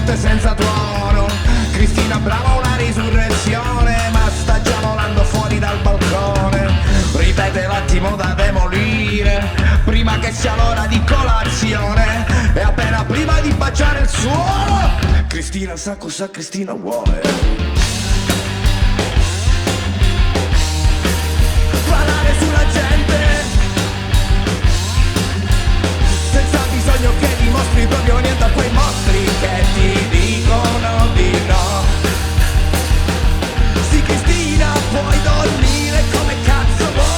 notte senza tuono. Cristina brava una risurrezione, ma sta già volando fuori dal balcone. Ripete l'attimo da demolire, prima che sia l'ora di colazione. E appena prima di baciare il suolo, Cristina sa cosa Cristina vuole. Parlare sulla gente senza bisogno che dimostri proprio niente a quei mostri che ti dicono di no. Sì Cristina, puoi dormire come cazzo vuoi.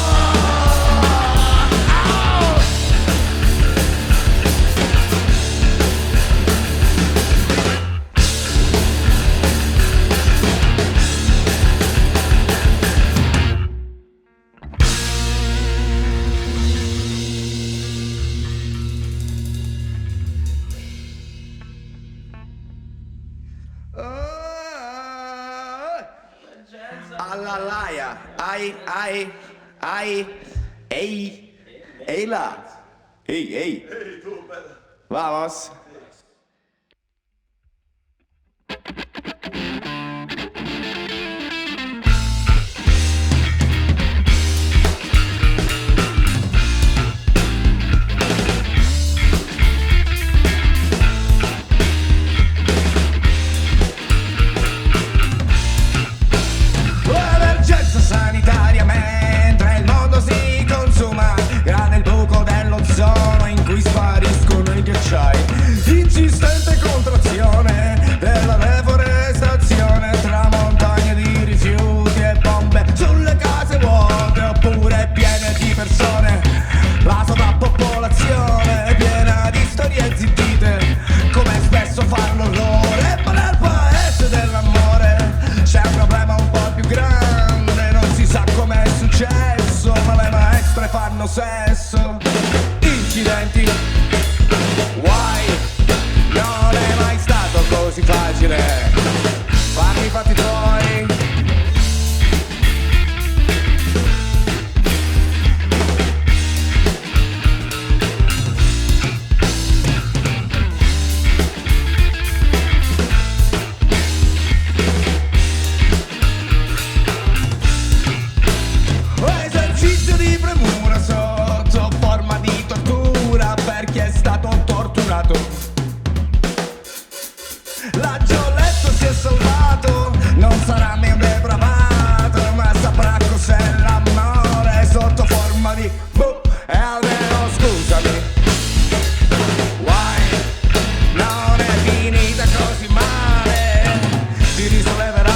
Alla laia, ehi là, ehi, vamos. Sanitaria mentre il mondo si consuma, grande il buco dell'ozono in cui spariscono i ghiacciai. Insistente contrazione della deforestazione tra montagne di rifiuti e bombe sulle case vuote oppure piene di persone. La sovrappopolazione è piena di storie zittite, come spesso fa l'orrore. Ma nel paese dell'amore c'è un problema un po' più grande. Sa com'è successo, ma le maestre fanno sesso. Incidenti, guai, non è mai stato così facile farmi i fatti tuoi. L'agio letto si è salvato, non sarà mai un depravato, ma saprà cos'è l'amore sotto forma di e almeno scusami. Why? Non è finita così male, ti risolleverai.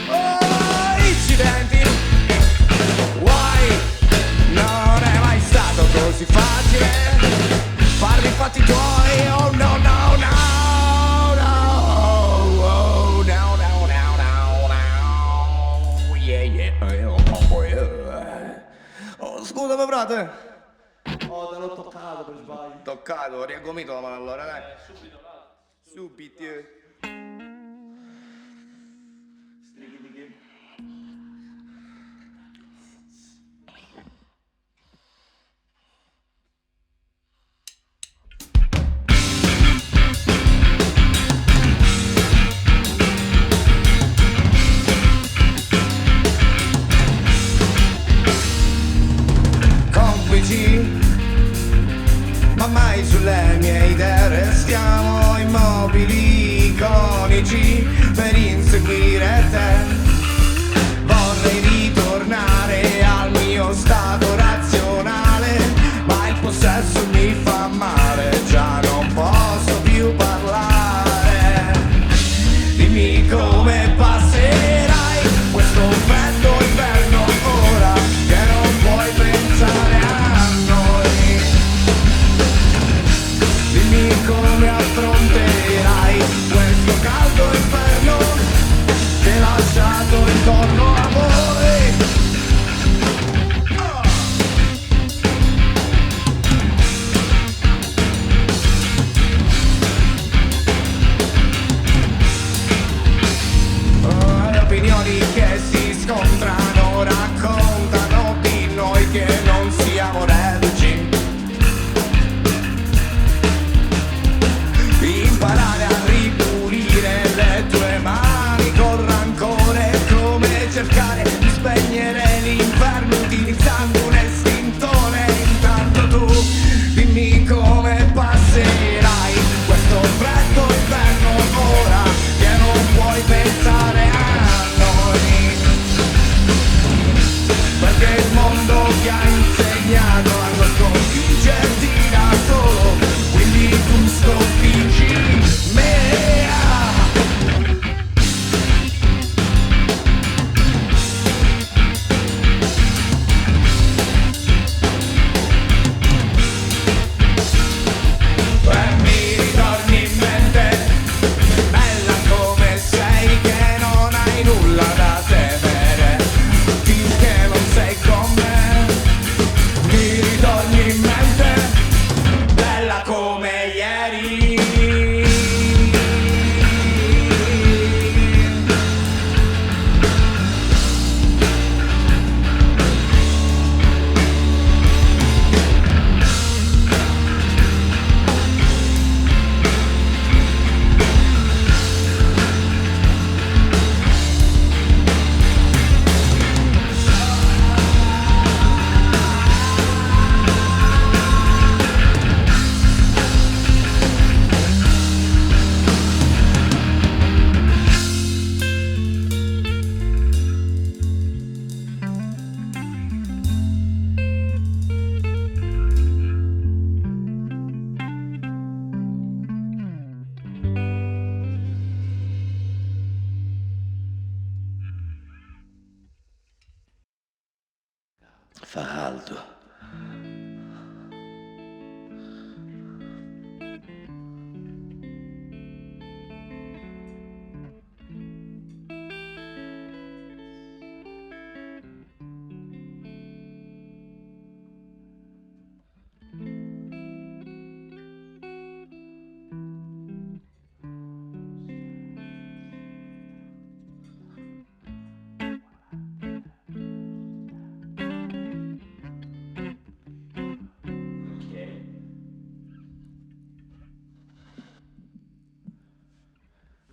Oh, incidenti. Così facile farli i fatti tuoi. Oh no no no no, oh no no no no no, yeah oh scusami frate, oh te l'ho toccato per sbaglio. Toccato, riaggomito la mano allora dai. Subito là. Subito. Strighi di che? Ma mai sulle mie idee restiamo immobili, iconici per inseguire te. Vorrei ritornare al mio stato razionale, ma il possesso mi fa male, già non posso più parlare. Dimmi come passerai questo freddo inverno ora che non puoi pensare a noi. Dimmi come affronterai questo caldo inferno che lascia ieri. Fa caldo.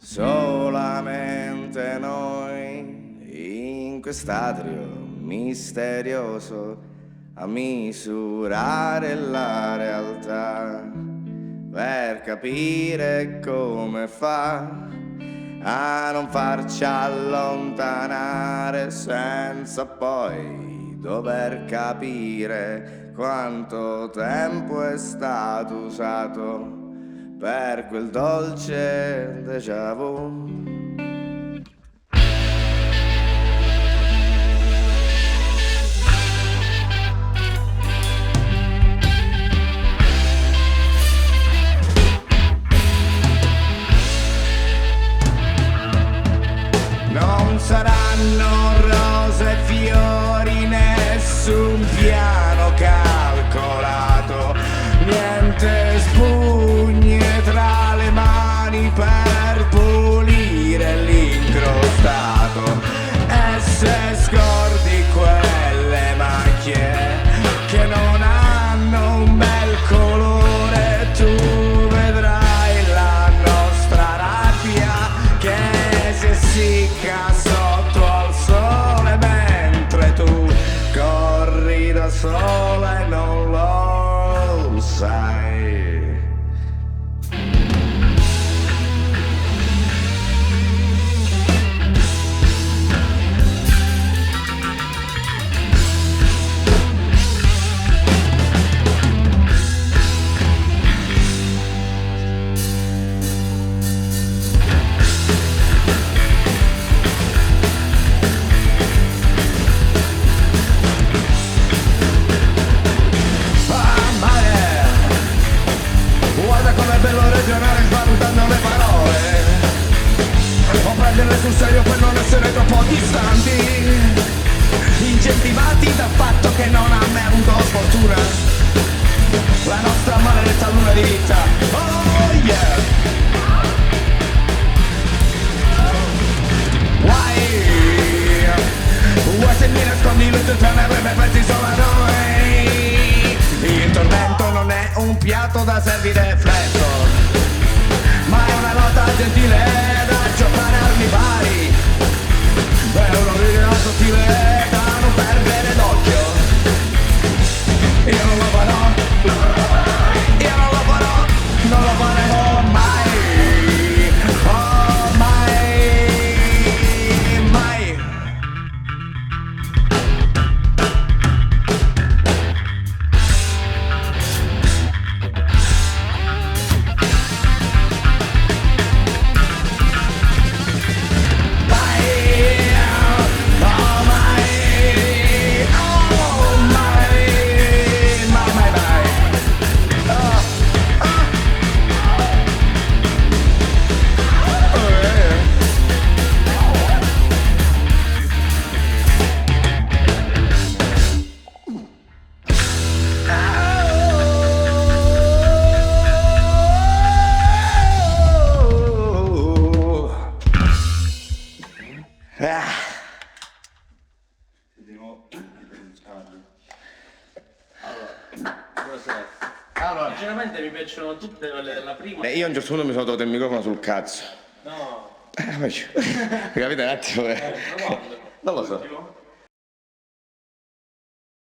Solamente noi in quest'atrio misterioso a misurare la realtà per capire come fa a non farci allontanare senza poi dover capire quanto tempo è stato usato per quel dolce déjà vu. Non saranno rose e fiori, nessun piano calcolato, niente spugne tra le mani per pulire l'incrostato. E se scordi quelle macchie che non hanno un bel colore, tu vedrai la nostra rabbia che si essicca sotto al sole mentre tu corri da sola e non lo sai. Guarda com'è bello ragionare svalutando le parole, o prenderle sul serio per non essere troppo distanti, incentivati dal fatto che non hanno avuto sfortuna, la nostra maledetta luna di vita. Oh yeah! Vuoi se mi nascondi le tue tenebre e pensi solo a noi? Il tormento non è un piatto da servire freddo, ma è una nota gentile da giocare a armi pari. È uno video sottile da non perdere d'occhio. Io non lo farò, io non lo farò, non lo faremo mai. Oh mai, mai. Ah. Di nuovo. Allora, buonasera. Allora, sinceramente mi piacciono tutte quelle della prima. Io a un certo punto mi sono trovato il microfono sul cazzo. No. Capite un attimo? Ma quando? Non lo so.